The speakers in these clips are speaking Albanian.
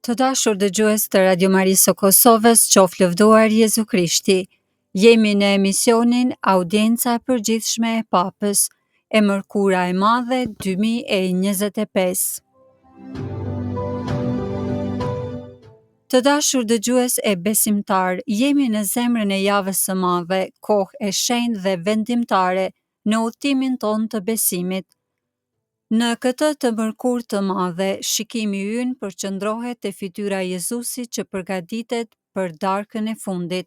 Të dashur dëgjues të Radio Marisë së Kosovës, qoftë lëvduar Jezu Krishti. Jemi në emisionin Audienca e përgjithshme e Papës, e mërkura e madhe 2025. Të dashur dëgjues e besimtar, jemi në zemrën e javës së madhe, kohë e shenjtë dhe vendimtare në udhëtimin tonë të besimit. Në këtë të mërkurë të madhe, shikimi ynë përqendrohet te fytyra e Jezusit që përgatitet për darkën e fundit,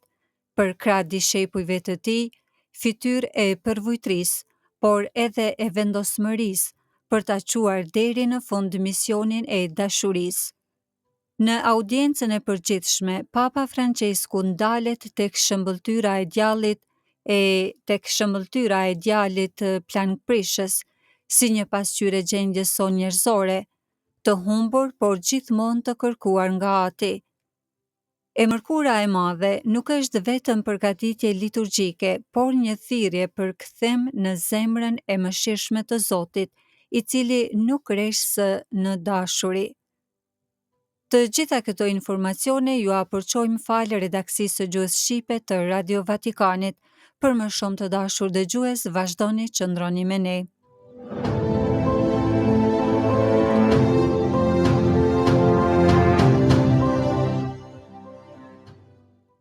për krah dishepujve të tij, fytyrë e përvujtrisë, por edhe e vendosmërisë, për ta quar deri në fund misionin e dashurisë. Në audiencën e përgjithshme, Papa Francesku ndalet tek shëmbëltyra e djalit plankprishës, si një pasqyrë gjendje son njerëzore, të humbur por gjithmonë të kërkuar nga Ati. E mërkura e madhe nuk është vetëm përgatitje liturgjike, por një thirrje për kthim në zemrën e mëshirshme të Zotit, i cili nuk rreshë në dashuri. Të gjitha këto informacione ju apërqojmë falë redaksisë së gjuhës shqipe të Radio Vatikanit. Për më shumë të dashur dëgjues, vazhdoni qëndroni me ne.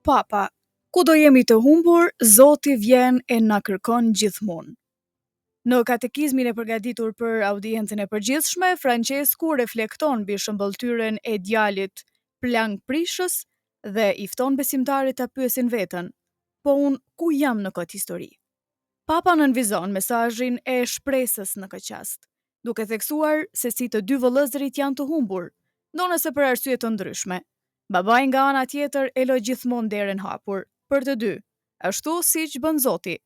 Papa, ku do jemi të humbur, Zoti vjen e na kërkon gjithmonë. Në katekizmin e përgatitur për audiencën e përgjithshme, Francesku reflekton mbi shëmbëltyrën e djalit plankprishës dhe i fton besimtarët ta pyesin veten: po unë ku jam në këtë histori? Papa nënvizon mesazhin e shpresës në këtë qast, duke theksuar se si të dy vëllezërit janë të humbur, ndonëse për arsye të ndryshme. Babai nga ana tjetër e lë gjithmonë derën hapur për të dy, ashtu siç bën Zoti.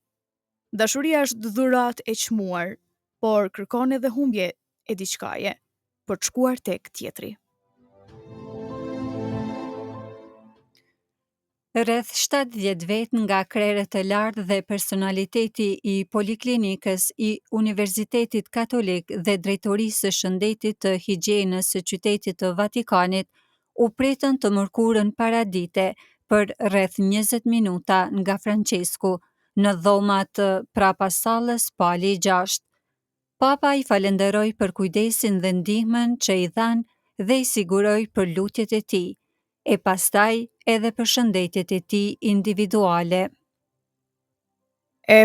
Dashuria është dhuratë e çmuar, por kërkon edhe humbje e diçkaje, për të shkuar tek tjetri. Rreth 70 vjet nga krerët e lartë dhe personaliteti i Poliklinikës i Universitetit Katolik dhe Drejtorisë së Shëndetit të Higjienës së Qytetit të Vatikanit, u pritën të mërkurën paradite për rreth 20 minuta nga Francesku në dhomat prapa sallës Pali 6. Papa i falenderoi për kujdesin dhe ndihmën që i dhanë dhe i siguroi për lutjet e tij, e pastaj edhe për shëndetjet e tij individuale.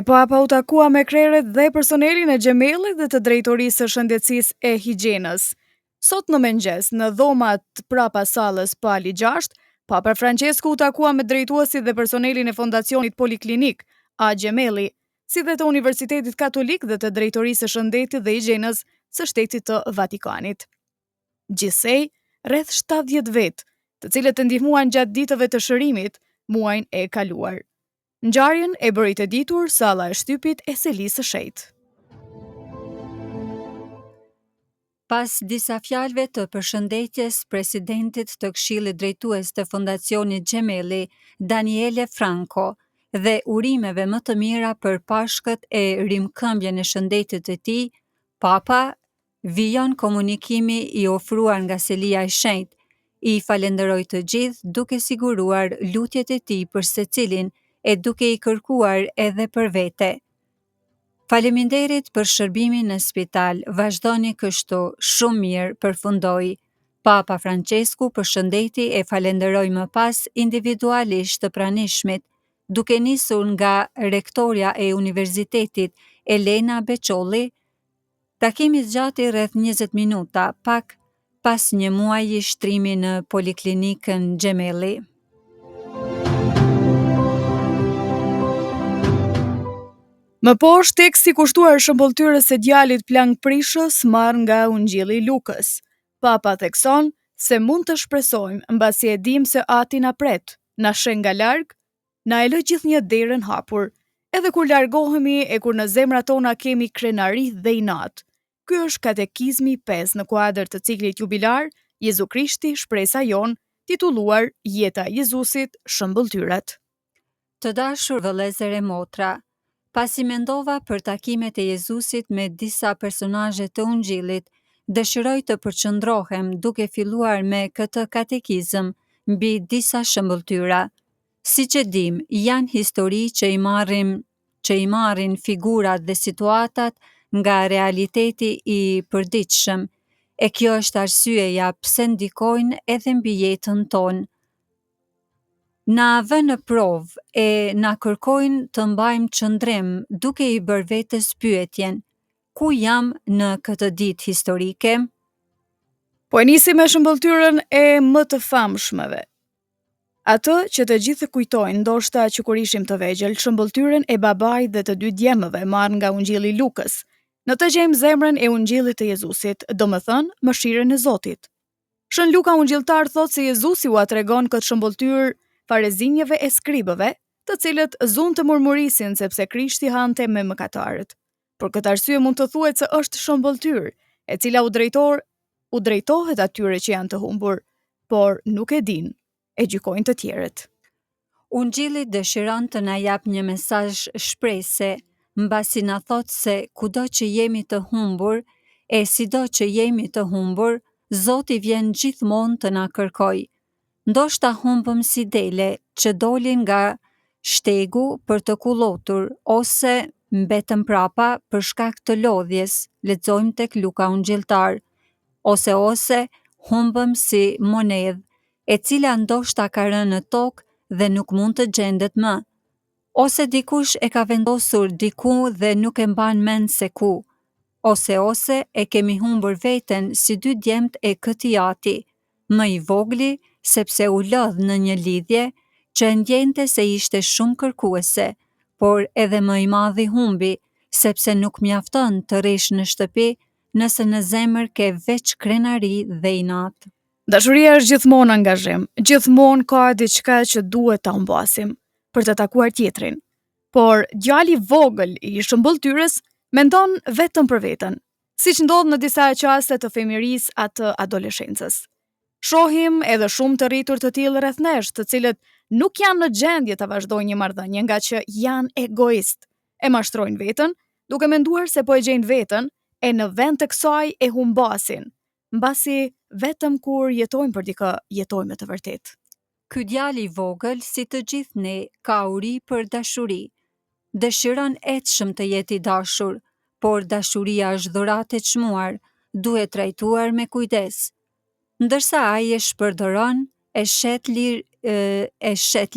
Papa u takua me krerët dhe personelin e Xhemellit dhe të Drejtorisë së Shëndetësisë e Higjienës. Sot në mëngjes, në dhomat prapa sallës Pali 6, Papa Francesku u takua me drejtuesit dhe personelin e Fondacionit Poliklinik a Xhemelli, si dhe të Universitetit Katolik dhe të Drejtorisë së Shëndetit dhe Higjienës së Shtetit të Vatikanit. Gjithsej, rreth 70 vet, të cilët të ndihmuan gjatë ditëve të shërimit, muajin e kaluar. Ngjarjen e bëri të ditur salla e shtypit e Selisë së Shejtë. Pas disa fjalëve të përshëndetjes presidentit të Këshillit Drejtues të Fondacionit Xhemelli, Daniele Franco, dhe urimeve më të mira për pashkët e rimkëmbjen e shëndetit të tij, Papa vijon komunikimi i ofruar nga Selia e Shenjtë, i falenderoi të gjithë duke siguruar lutjet e tij për secilin e duke i kërkuar edhe për vete. Faleminderit për shërbimin në spital, vazhdoni kështu, shumë mirë, përfundoi. Papa Francesku përshëndeti e falenderoi më pas individualisht të pranishmit, duke nisur nga rektoria e universitetit Elena Beçolli. Takimi zgjati rreth 20 minuta, pak pas një muaji shtrimi në Poliklinikën Xhemelli. Më poshtë teksti kushtuar shëmbëltyrës së djalit plankprishës marrë nga Ungjilli i Lukës. Papa thekson se mund të shpresojmë mbasi e dim se Ati na pret, na sheh nga larg, na e lë gjithnjë derën hapur, edhe kur largohemi e kur në zemrat tona kemi krenari dhe inat. Ky është katekizmi 5 në kuadër të ciklit jubilar Jezu Krishti, shpresa jon, titulluar Jeta e Jezusit, shëmbëltyrat. Të dashur vëllezër e motra, pasi mendova për takimet e Jezusit me disa personazhe të Ungjillit, Dëshiroj të përqendrohem duke filluar me këtë katekizëm mbi disa shëmbëltyra. Siç e dim, janë histori që i marrin figurat dhe situatat nga realiteti i përditshëm, e kjo është arsyeja pse ndikojnë edhe mbi jetën tonë. Na vë në provë e na kërkojnë të mbajmë qëndrim duke i bërë vetes pyetjen: ku jam në këtë ditë historike? Po e nisi me shëmbëltyrën e më të famshmeve. Atë që të gjithë kujtojnë, ndoshta që kur ishim të vegjël, shëmbëltyrën e babait dhe të dy djemëve marrë nga Ungjilli i Lukës. Në të gjejmë zemrën e Ungjillit të Jezusit, domethënë mëshirën e Zotit. Shën Luka ungjilltar thot se Jezusi u tregon këtë shëmbëltyrë farezinjeve e skribëve, të cilët zunë të murmurisin sepse Krishti hante me mëkatarët. Për këtë arsye mund të thuhet se është shëmbëltyrë, e cila u drejtohet atyre që janë të humbur, por nuk e dinë, e gjykojnë të tjerët. Ungjilli dëshiron të na jap një mesazh shprehse, mbasi na thot se kudo që jemi të humbur, e sido që jemi të humbur, Zoti vjen gjithmonë të na kërkoj. Ndoshta humbëm si dele që dolin nga shtegu për të kullotur, ose mbetëm prapa për shkak të lodhjes, lexojmë tek Luka ungjilltar, ose humbëm si monedhë, e cila ndoshta ka rënë në tokë dhe nuk mund të gjendet më, ose dikush e ka vendosur diku dhe nuk e mban mend se ku, ose e kemi humbur veten si dy djemt e këtij ati, më i vogli sepse u lodh në një lidhje që ndjente se ishte shumë kërkuese, por edhe më i madhi humbi, sepse nuk mjafton të rrish në shtëpi nëse në zemër ke veç krenari dhe inat. Dashuria është gjithmonë angazhim, gjithmonë ka diçka që duhet ta humbasim për të takuar tjetrin. Por djali i vogël i shëmbëltyrës mendon vetëm për veten, siç ndodh në disa qaste të fëmijërisë atë adoleshencës. Shohim edhe shumë të rritur të tillë rreth nesh, të cilët nuk janë në gjendje të vazhdojnë një marrëdhënie nga që janë egoist. E mashtrojnë veten, duke menduar se po e gjejnë veten, e në vend të kësaj e humbasin, mbasi vetëm kur jetojmë për dikë, jetojmë me të vërtetë. Ky djalë i vogël, si të gjithë ne, ka uri për dashuri. Dëshiron etshëm të jetë i dashur, por dashuria është dhuratë e çmuar, duhet trajtuar me kujdes. Ndërsa ai e shpërdoron, e shet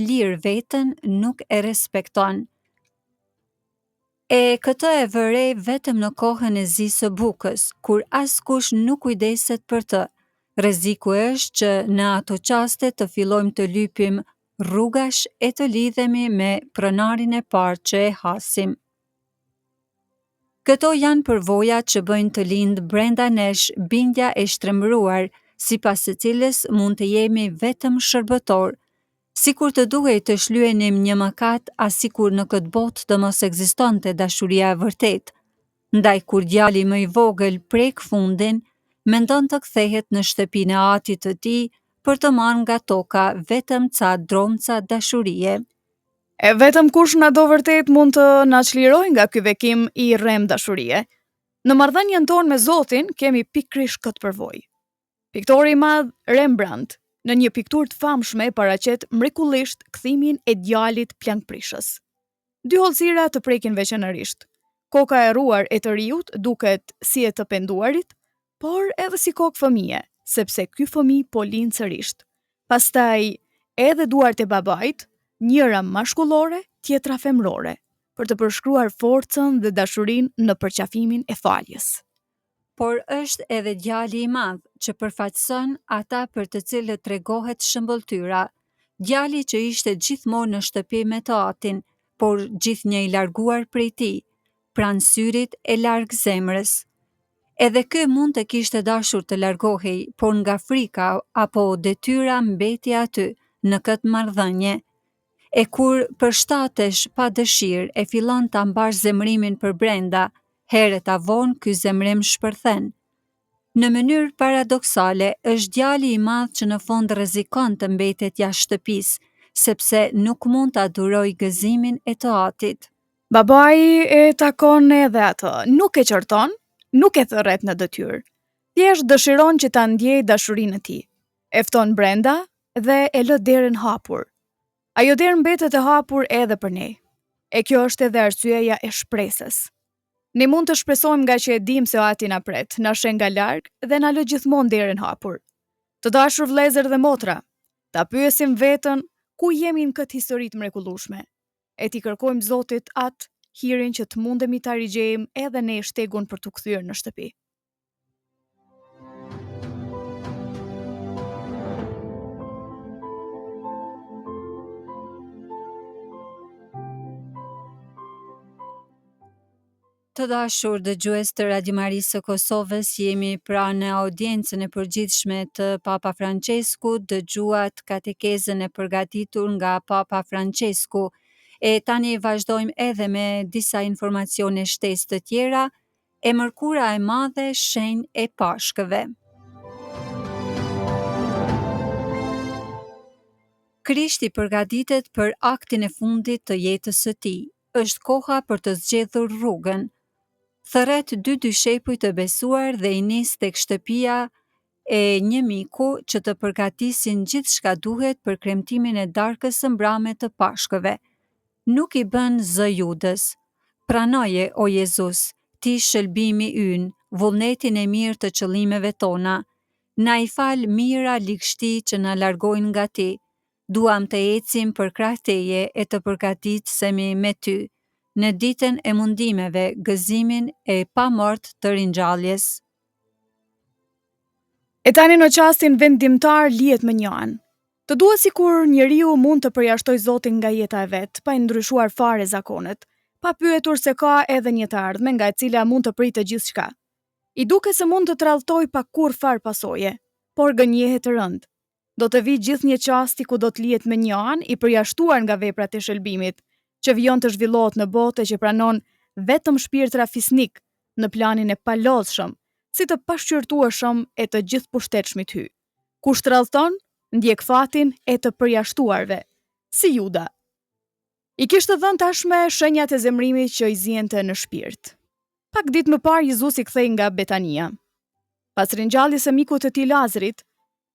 lirë veten, nuk e respekton. E këtë e vërej vetëm në kohën e zi së bukës, kur askush nuk kujdeset për të. Rreziku është që në ato qaste të fillojmë të lypim rrugash e të lidhemi me pronarin e parë që e hasim. Këto janë përvoja që bëjnë të lindë brenda nesh bindja e shtrembruar, sipas së cilës mund të jemi vetëm shërbëtor, sikur të duhej të shlyenim një mëkat, as sikur në këtë botë të mos ekzistonte dashuria e vërtetë. Ndaj kur djali më i vogël prek fundin, mendon të kthehet në shtëpinë e atit të tij për të marrë nga toka vetëm ca dromca dashurie. E vetëm kush na do vërtet mund të na çlirojë nga ky vekim i rrem dashurie. Në marrëdhënien tonë me Zotin kemi pikërisht këtë përvojë. Piktori i madh Rembrandt në një pikturë të famshme paraqet mrekullisht kthimin e djalit plankprishës. Dy hollësira të prekin veçanërisht. Koka e ruar e të riut duket si e të penduarit, por edhe si kokë fëmije, sepse ky fëmijë po lind sërisht. Pastaj edhe duart e babait, njëra mashkullore, tjetra femrore, për të përshkruar forcën dhe dashurinë në përqafimin e faljes. Por është edhe djali i madh që përfaqëson ata për të cilët tregohet shëmbëltyra, djali që ishte gjithmonë në shtëpi me të atin, por gjithnjë i larguar prej tij, pranë syrit e larg zemrës. Edhe ky mund të kishte dashur të largohej, por nga frika apo detyra mbeti aty në këtë marrëdhënie. E kur përshtatesh pa dëshirë e fillon ta mbash zemrimin për brenda, herët avon ky zemrim shpërthen. Në mënyrë paradoksale, është djali i madh që në fund rrezikon të mbetet jashtë shtëpisë, sepse nuk mund ta durojë gëzimin e të atit. Babai e takon edhe atë, nuk e qorton, nuk e thërret në detyrë, Thjesht dëshiron që ta ndjej dashurinë e tij. E fton brenda dhe e lë derën hapur. Ajo derë mbetet e hapur edhe për ne. E kjo është edhe arsyeja e shpresës. Ne mund të shpresojmë nga që e dim se Ati na pret, na sheh nga larg dhe na lë gjithmonë derën hapur. Të dashur vëllezër dhe motra, ta pyesim veten ku jemi në këtë histori të mrekullueshme. E t'i kërkojmë Zotit atë hirin që të mundemi ta rigjejmë edhe ne shtegun për t'u kthyer në shtëpi. Të dashur dëgjues të Radio Marisë së Kosovës, jemi pra në audiencën e përgjithshme të Papa Francesku, dëgjuat katekezën e përgatitur nga Papa Francesku. E tani vazhdojmë edhe me disa informacione shtesë të tjera. E mërkura e madhe, shenjë e pashkëve. Krishti përgatitet për aktin e fundit të jetës së tij. Është koha për të zgjedhur rrugën. Thërret 2 dyshepuj të besuar dhe I nis tek shtëpia e një miku që të përgatisin gjithçka duhet për kremtimin e darkës së mbrame të Pashkëve. Nuk I bën zë Judës. Pranoje, o Jezus, ti shëlbimi ynë, vullnetin e mirë të qëllimeve tona. Na I fal mira ligështi që na largojnë nga ti. Duam të ecim për krah teje e të përgatitsemi me ty. Në ditën e mundimeve, gëzimin e pamort të ringjalljes. E tani në çastin vendimtar lihet më një anë. Të duhet sikur njeriu mund të përjashtoj Zotin nga jeta e vet, pa I ndryshuar fare zakonet, pa pyetur se ka edhe një të ardhme nga e cila mund të pritet gjithçka. I duket se mund të tralltoj pa kurrë far pasoje, por gënjehet të rënd. Do të vi gjithë një çasti ku do të lihet me një anë I përjashtuar nga veprat e shëlbimit, që vijon të zhvillohet në botë që pranon vetëm shpirtra fisnik në planin e palodhshëm, si të pashqyrtueshëm e të gjithë pushtetshmit hy. Kush trallton, ndjek fatin e të përjashtuarve, si Juda. I kishte dhënë tashme shenjat e zemrimit që I ziente në shpirt. Pak ditë më parë Jezusi kthehej nga Betania. Pas ringjalljes së mikut të tij Lazarit,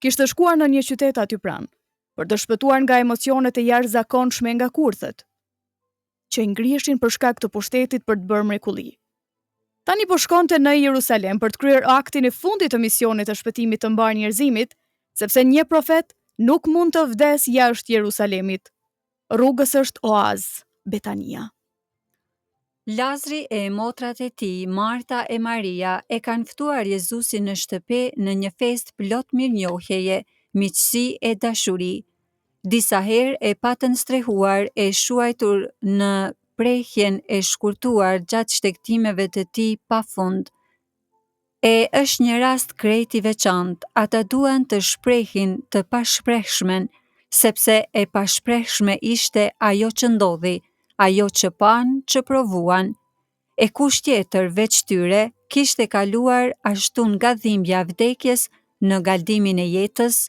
kishte shkuar në një qytet aty pranë, për të shpëtuar nga emocionet e jashtëzakonshme nga kurthët, që I ngriheshin për shkak të pushtetit për të bërë mrekulli. Tani po shkonte në Jerusalem për të kryer aktin e fundit të misionit të shpëtimit të mbar njerëzimit, sepse një profet nuk mund të vdes jashtë Jerusalemit. Rrugës është oazë, Betania. Lazri e motrat e tij, Marta e Maria, e kanë ftuar Jezusin në shtëpi në një festë plot mirënjohjeje, miqësi e dashuri. Disa herë e patën strehuar e shuajtur në prehjen e shkurtuar gjatë shtektimeve të tij pafund. E është një rast krejt I veçantë, ata duan të shprehin të pashprehshmen, sepse e pashprehshme ishte ajo që ndodhi, ajo që pan, që provuan. E kush tjetër veç tyre kishte kaluar ashtu nga dhimbja vdekjes në galdimin e jetës?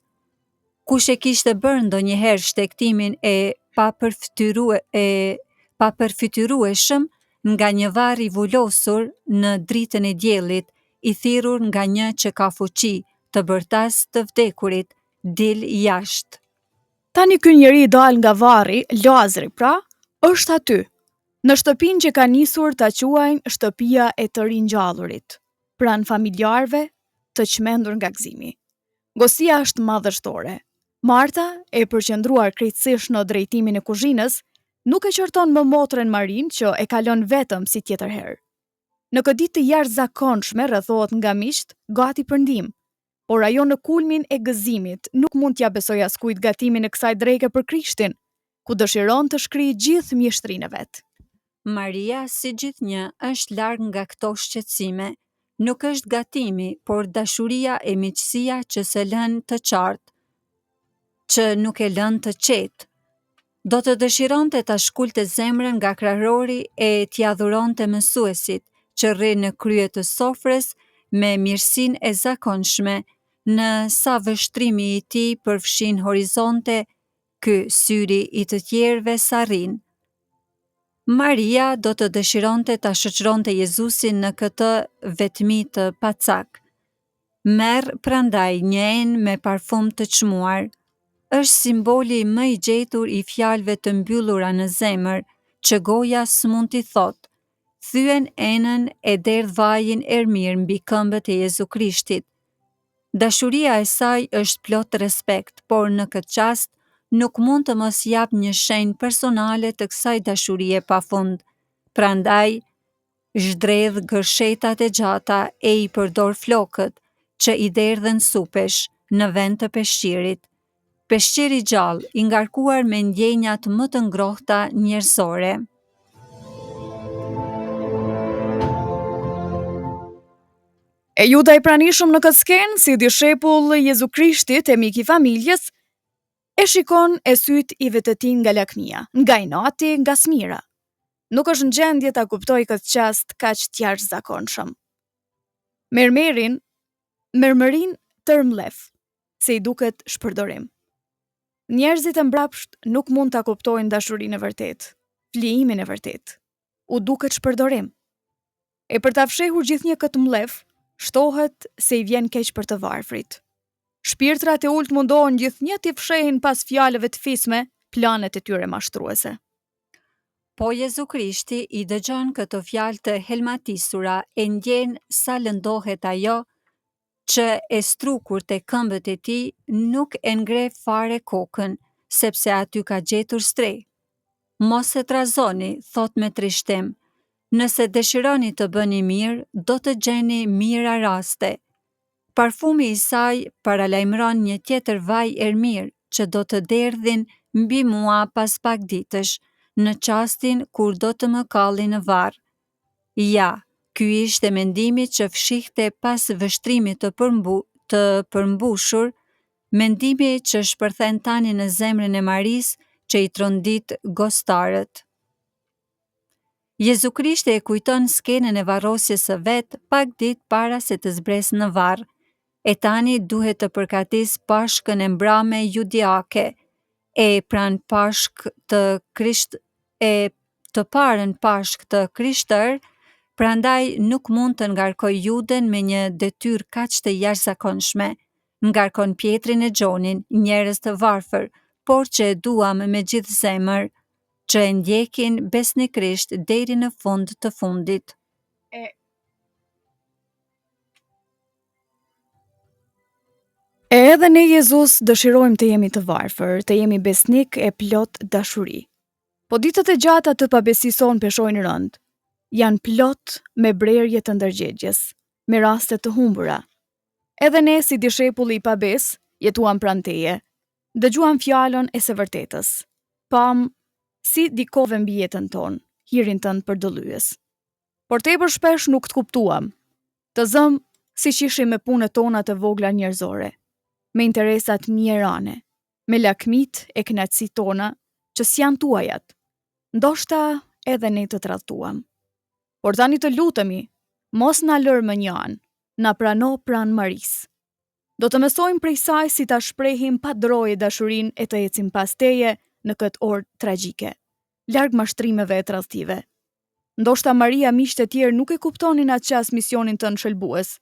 Kush e kishte bërë ndonjëherë shtektimin e papërfytyrueshëm nga një varr I vulosur në dritën e diellit, I thirrur nga një që ka fuqi të bërtas të vdekurit, dil jashtë. Tani ky njeri dal nga varri, Lazari pra, është aty, në shtëpinë që ka nisur ta quajnë shtëpia e të ringjallurit, pranë familjarëve të çmendur nga gëzimi. Gosia është madhështore. Marta, e përqendruar krejtësisht në drejtimin e kuzhinës, nuk e qorton më motrën Marin që e kalon vetëm si tjetër herë. Në këtë ditë të jashtëzakonshme rrethohet nga miqt, gati për ndihmë, por ajo në kulmin e gëzimit nuk mund t'ja besojë askujt gatimin e kësaj dreke për Krishtin, ku dëshiron të shkrijë gjithë mjeshtrinë e vet. Maria, si gjithnjë, është larg nga këto shqetësime. Nuk është gatimi, por dashuria e miqësia që se lën të qartë, që nuk e lën të qetë. Do të dëshironte ta shkulte zemrën nga krahori e t'ia dhuronte mësuesit, që rri në krye të sofrës me mirësinë e zakonshme, në sa vështrimi I tij përfshin horizonte, ky syri I të tjerëve sarrin. Maria do të dëshironte ta shoqëronte Jezusin në këtë vetmi të pacak. Merr prandaj një enë me parfum të çmuar. Është simboli më i gjetur i fjalëve të mbyllura në zemër, që goja s'mund t'i thotë. Thyen enën e derdh vajin errmir mbi këmbët e Jezu Krishtit. Dashuria e saj është plot respekt, por në këtë qast nuk mund të mos jap një shenjë personale të kësaj dashurie pafund. Prandaj, zhdredh gërshetat e gjata e i përdor flokët, që i derdhen supesh, në vend të peshqirit. Peshqiri gjallë, i ngarkuar me ndjenjat më të ngrohta njerëzore. E Juda i pranishëm në këtë skenë, si dishepull Jezu Krishtit e mik i familjes, e shikon e syt i vetëtin nga lakmia, nga inati, nga smira. Nuk është në gjendje ta kuptoj këtë qast kaq t'jashtëzakonshëm. Mermerin tërmlef, se i duket shpërdorim. Njerëzit e mbrapsht nuk mund ta kuptojnë dashurinë e vërtet, flijimin e vërtet. U duket shpërdorim. E për ta fshehur gjithnjë këtë mlef, shtohet se i vjen keq për të varfrit. Shpirtrat e ulët mundohen gjithnjë t'i fshehin pas fjalëve të fisme planet e tyre mashtruese. Po Jezu Krishti i dëgjon këto fjalë të helmatisura e ndjen sa lëndohet ajo që e strukur te këmbët e tij nuk e ngre fare kokën, sepse aty ka gjetur strej. Mos e trazoni, thot me trishtim. Nëse dëshironi të bëni mirë, do të gjeni mira raste. Parfumi i saj paralajmëron një tjetër vaj errmir që do të derdhin mbi mua pas pak ditësh, në qastin kur do të më kalli në varr. Ja, ky ishte mendimi që fshihte pas vështrimit të përmbushur, mendimi që shpërthen tani në zemrën e Maris që i trondit gostarët. Jezu Krishti e kujton skenën e varrosjes së vet pak ditë para se të zbresë në varr. E tani duhet të përkatis Pashkën e mbrame judiake, e pranë Pashk të parën Pashk të Krishtër, prandaj nuk mund të ngarkoj Juden me një detyrë kaq të jashtëzakonshme. Ngarkon Pjetrin e Gjonin, njerëz të varfër, por që e duam me gjithë zemër, që e ndjekin besnikrisht deri në fund të fundit. E edhe ne Jezus dëshirojmë të jemi të varfër, të jemi besnik e plot dashuri. Po ditët e gjata të pabesison peshojnë rënd, janë plot me brerje të ndërgjegjes, me raste të humbura. Edhe ne si dishepulli i pabes, jetuam pranë teje, dëgjuam fjalën e së vërtetës, pam si dikove mbi jetën tonë, hirin tënd përdëlyes. Por tepër shpesh nuk të kuptuam, të zëm si ishim me punët tona të vogla njerëzore, me interesat mjerane, me lakmit e kënaqësit tona që s'janë tuajat. Ndoshta edhe ne të tradhtuam. Por tani të lutemi, mos na lër më një anë, na prano pranë Maris. Do të mësojmë prej saj si ta shprehim pa droje dashurinë e të ecim pas teje në këtë orë tragjike, larg mashtrimeve e tradhtive. Ndoshta Maria miqtë e tjerë nuk e kuptonin atë qas misionin tënd shëlbues,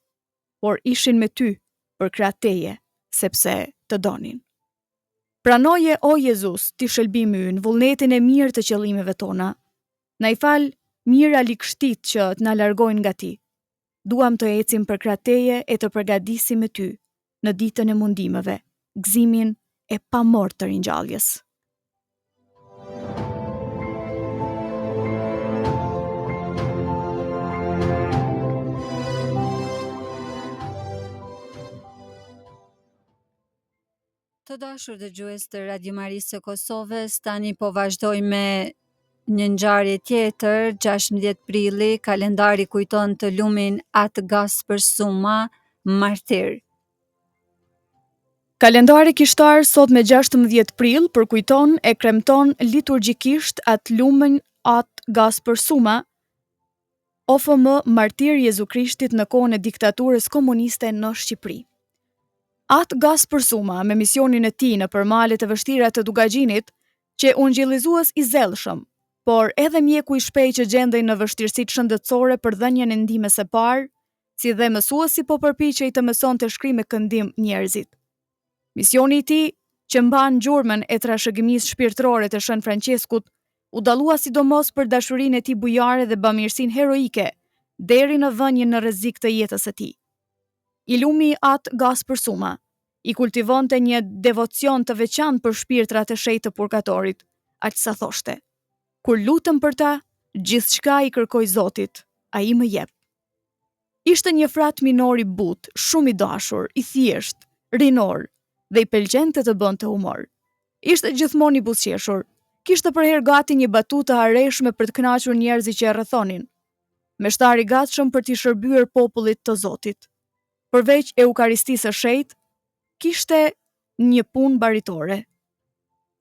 por ishin me ty për krah teje, sepse të donin. Pranoje, o Jezus, ti shëlbimi ynë, vullnetin e mirë të qëllimeve tona. Na i fal mira likshtit që të na largojnë nga ti. Duam të ecim për krah teje e të përgatisim me ty në ditën e mundimeve, gëzimin e pamort të ringjalljes. Të dashur dëgjues të Radio Marisë së Kosovës, tani po vazhdoj me një ngjarje tjetër. 16 prilli, kalendari kujton të lumin Atë Gaspër Suma, martir. Kalendari kishtar sot me 16 prill përkujton e kremton liturgjikisht atë lumin Atë Gaspër Suma, OFM martir Jezu Krishtit në kohën e diktaturës komuniste në Shqipëri. Atë Gaspër Suma, me misionin e tij në përmalet e vështira të Dugagjinit, që ungjillizues i zellshëm, por edhe mjeku i shpejtë që gjendej në vështirësitë shëndetësore për dhënien e ndihmës së parë, si dhe mësuesi po përpiqej të mësonte shkrim me këndim njerëzit. Misioni i tij, që mban gjurmën e trashëgimisë shpirtërore të Shën Franceskut, u dallua sidomos për dashurinë e tij bujare dhe bamirësinë heroike, deri në vënien në rrezik të jetës së tij. I lumi atë Gaspër Suma i kultivonte një devocion të veçantë për shpirtrat e shenjtë të purgatorit, aq sa thoshte: kur lutem për ta, gjithçka i kërkoj Zotit, ai më jep. Ishte një frat minor i butë, shumë i dashur, i thjesht, rinor, dhe i pëlqente të bënte humor. Ishte gjithmonë i buzëqeshur, kishte përherë gati një batutë të harreshme për të kënaqur njerëzit që e rrethonin. Meshtar i gatshëm për t'i shërbyer popullit të Zotit. Përveç Eukaristisë së shenjtë, kishte një punë baritore.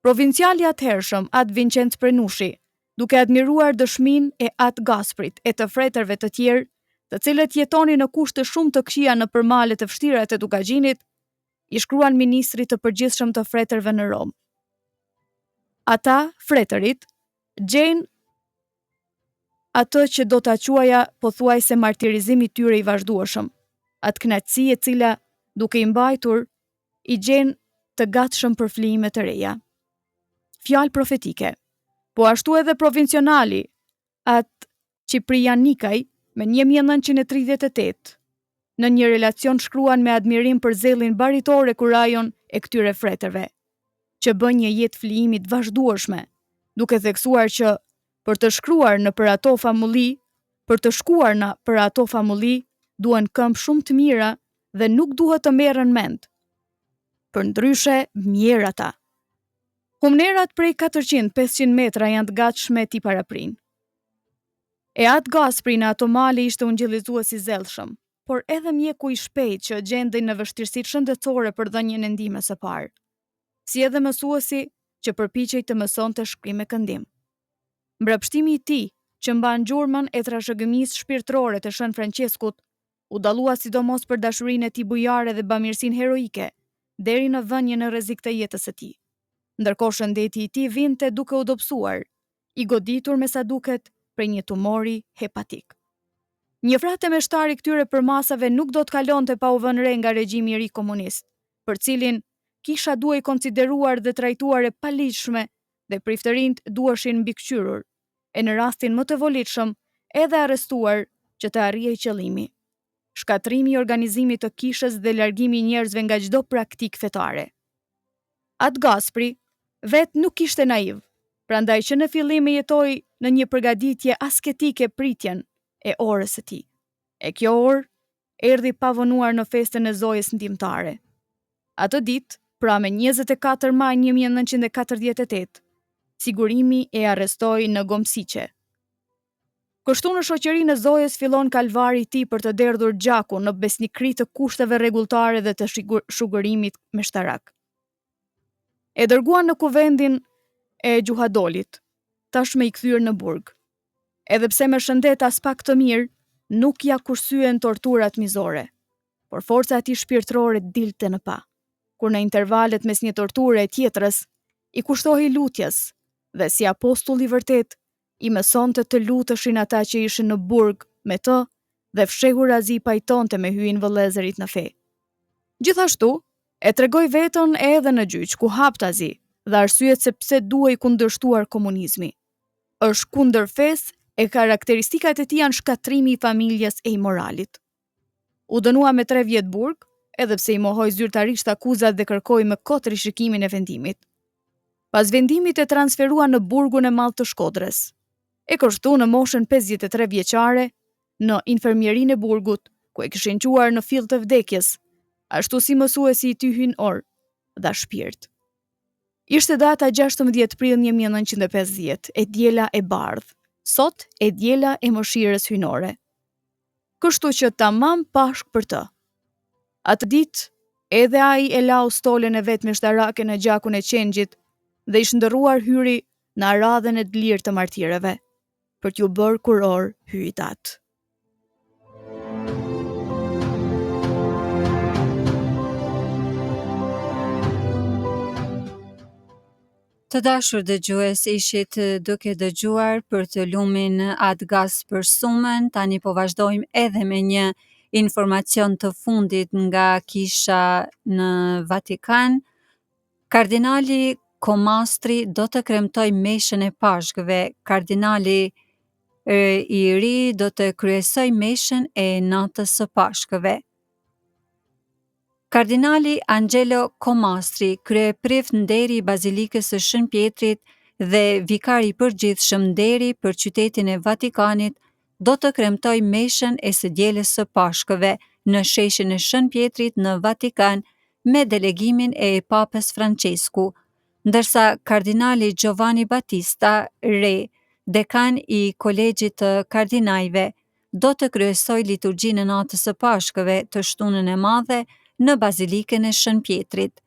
Provinciali atëhershëm, At Vincent Prenushi, duke admiruar dëshminë e At Gasprit e të fretërve të tjerë, të cilët jetonin në kushte shumë të këqija në përmale të vështira të Dukagjinit, i shkruan ministrit të përgjithshëm të fretërve në Rom. Ata, fretërit, gjejnë atë që do ta quaja pothuajse martirizimi i tyre i vazhdueshëm, atë kënaqësi e cila, duke i mbajtur, i gjen të gatshëm për flijime të reja. Fjalë profetike, po ashtu edhe provincionali, At Ciprianikaj, me 1938, në një relacion shkruan me admirim për zellin baritor e kurajon e këtyre fretërve, që bën një jetë flijimi të vazhdueshme, duke theksuar që për të shkuar në për ato famulli, duhen këmbë shumë të mira dhe nuk duhet të merren mend. Për ndryshe, mjerë ata. Humnerat prej 400-500 metra janë të gatshme t'i paraprinë. E At Gaspri në ato male ishte ungjillizues i zellshëm, por edhe mjeku i shpejt që gjendej në vështirësitë shëndetësore për dhënien e ndihmës së parë, si edhe mësuesi që përpiqej të mësonte shkrim me këndim. Mbrapshtimi i tij, që mban gjurmën e trashëgimisë shpirtërore të Shën Franceskut, u dallua sidomos për dashurinë e tij bujare dhe bamirësinë heroike, deri në vënien në rrezik të jetës së tij. Ndërkohë shëndeti i tij vinte duke u dobësuar, i goditur me sa duket prej një tumori hepatik. Një frate meshtari këtyre përmasave nuk do të kalonte pa u vënë re nga regjimi i ri komunist, për cilin kisha duhej konsideruar dhe trajtuar e paligjshme dhe priftërinjt duheshin mbikëqyrur, e në rastin më të volitshëm edhe arrestuar që të arrijej qëllimi. Shkatrimi i organizimit të kishës dhe largimi i njerëzve nga çdo praktikë fetare. At Gaspri vetë nuk ishte naiv, prandaj që në fillim jetoi në një përgatitje asketike pritjen e orës së tij. E kjo orë erdhi pavonuar në festën e zojës ndihmtare. Atë ditë, pra me 24 maj 1948, sigurimi e arrestoi në Gomsiqe. Kështu në shoqërinë e zojës fillon kalvari i tij për të derdhur gjakun në besnikëri të kushteve rregulltare dhe të shugërimit meshtarak. E dërguan në kuvendin e Gjuhadolit, tashmë i kthyer në burg. Edhe pse me shëndet as pak të mirë, nuk ja kursyen torturat mizore, por forca e tij shpirtërore dilte në pa, kur në intervalet mes një torture e tjetrës, i kushtohej lutjes dhe si apostull i vërtet, i mësonte të luteshin ata që ishin në burg me të dhe fshehur azi pajtonte me hyin vëllezërit në fe. Gjithashtu, e tregoi veten edhe në gjyq ku haptazi dhe arsyet se pse duhej kundërshtuar komunizmi. Është kundër fesë e karakteristikat e tij janë shkatrimi i familjes e i moralit. U dënua me 3 vjet burg, edhe pse i mohoi zyrtarisht akuzat dhe kërkoi me kot rishikimin e vendimit. Pas vendimit e transferua në burgun e madh të Shkodrës. E kështu në moshën 53 vjeçare, në infermierinë e burgut, ku e kishin quar në fill të vdekjes, ashtu si mësuesi i tij hyjnor dha shpirt. Ishte data 16 prill 1950, e diela e bardhë, sot e diela e mëshirës hyjnore. Kështu që tamam pashk për të. Atë ditë, edhe ai e lau stolen e vet meshtarake në gjakun e qengjit dhe i shndërruar hyri në aradhen e lirë të martirëve, për t'ju bërë kuror hyjtat. Të dashur dëgjues, ishit duke dëgjuar për të lumin At Gaspër Sumën. Tani po vazhdojmë edhe me një informacion të fundit nga kisha në Vatikan, kardinali Komastri do të kremtoj meshën e Pashkëve. Kardinali i ri do të kryesoj meshën e natës së Pashkëve. Kardinali Angelo Komastri, kryeprift nderi i Bazilikës së Shën Pjetrit dhe vikari i përgjithshëm nderi për qytetin e Vatikanit, do të kremtoj meshën e së dielës së Pashkëve në sheshin e Shën Pjetrit në Vatikan me delegimin e Papës Francesku, ndërsa kardinali Giovanni Battista Re, dekan i Kolegjit të Kardinajve, do të kryesoj liturgjinë e natës së Pashkëve të shtunën e madhe në Bazilikën e Shën Pjetrit.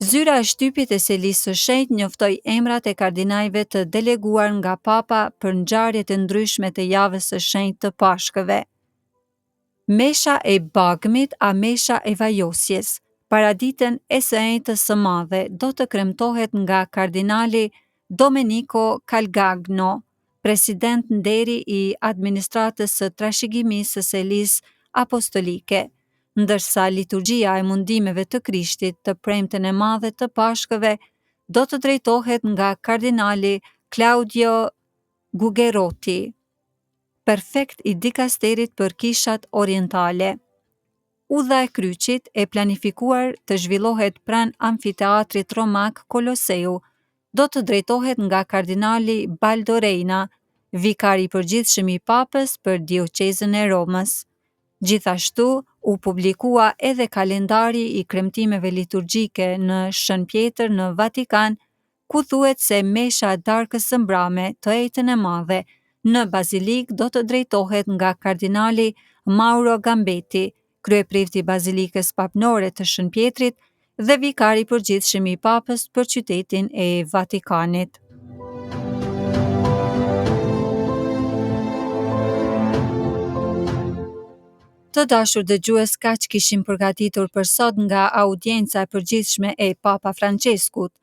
Zyra e shtypit e Selisë së Shenjtë njoftoi emrat e kardinajve të deleguar nga Papa për ngjarjet e ndryshme të javës së shenjtë të Pashkëve. Mesha e Bagmit a mesha e Vajosjes, paraditën e së Enjtës së Madhe, do të kremtohet nga kardinali Domenico Calgagno, president nderi i administratës së trashëgimisë së Selisë Apostolike, ndërsa liturgjia e mundimeve të Krishtit të premten e madhe të Pashkëve do të drejtohet nga kardinali Claudio Gugerotti, prefekt i dikasterit për kishat orientale. Udha e kryqit e planifikuar të zhvillohet pranë amfiteatrit romak Koloseu do të drejtohet nga kardinali Baldo Reina, vikari i përgjithshëm i Papës për dioqezën e Romës. Gjithashtu, u publikua edhe kalendari i kremtimeve liturgjike në Shën Pjetër në Vatikan, ku thuhet se mesha e darkës së mbrame të Ejtën e Madhe në Bazilikë do të drejtohet nga kardinali Mauro Gambetti, kryeprifti i Bazilikës Papnore të Shën Pjetrit dhe vikari i përgjithshëm i Papës për qytetin e Vatikanit. Të dashur dëgjues, kaq kishim përgatitur për sot nga audienca e përgjithshme e Papa Franceskut.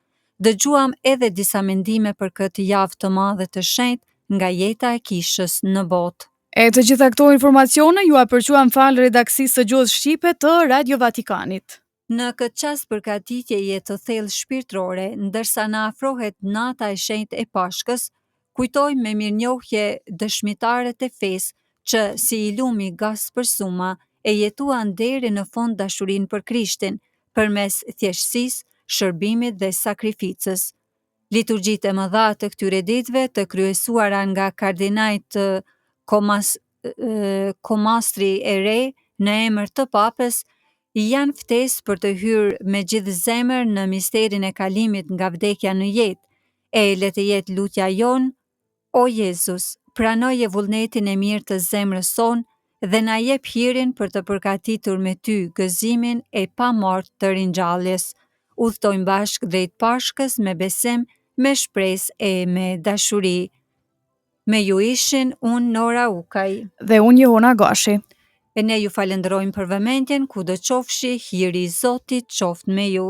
Dëgjuam edhe disa mendime për këtë javë të madhe të shenjtë nga jeta e kishës në botë. E të gjitha këto informacione ju apërquam falë redaksisë së gjuhës shqipe të Radio Vatikanit. Në këtë çast përgatitjeje të thellë shpirtërore, ndërsa na afrohet nata e shenjtë e Pashkës, kujtojmë me mirënjohje dëshmitarët e fesë që si i lumi Gaspër Suma e jetuan deri në fund dashurinë për Krishtin, përmes thjeshtësisë, shërbimit dhe sakrificës. Liturgjitë e mëdha të këtyre ditëve të kryesuara nga kardinajt Komastri e Re në emër të Papës janë ftesë për të hyrë me gjithë zemër në misterin e kalimit nga vdekja në jetë. E le të jetë lutja jonë: O Jezus, pranoje vullnetin e mirë të zemrës sonë dhe na jep hirin për të përgatitur me ty gëzimin e pamortë të ringjalljes. Udhtojmë bashkë drejt Pashkës me besim, me shpresë e me dashuri. Me ju ishin unë Nora Ukaj dhe unë Johona Gashi. E ne ju falenderojmë për vëmendjen, kudo qofshi, hiri i Zotit qoftë me ju.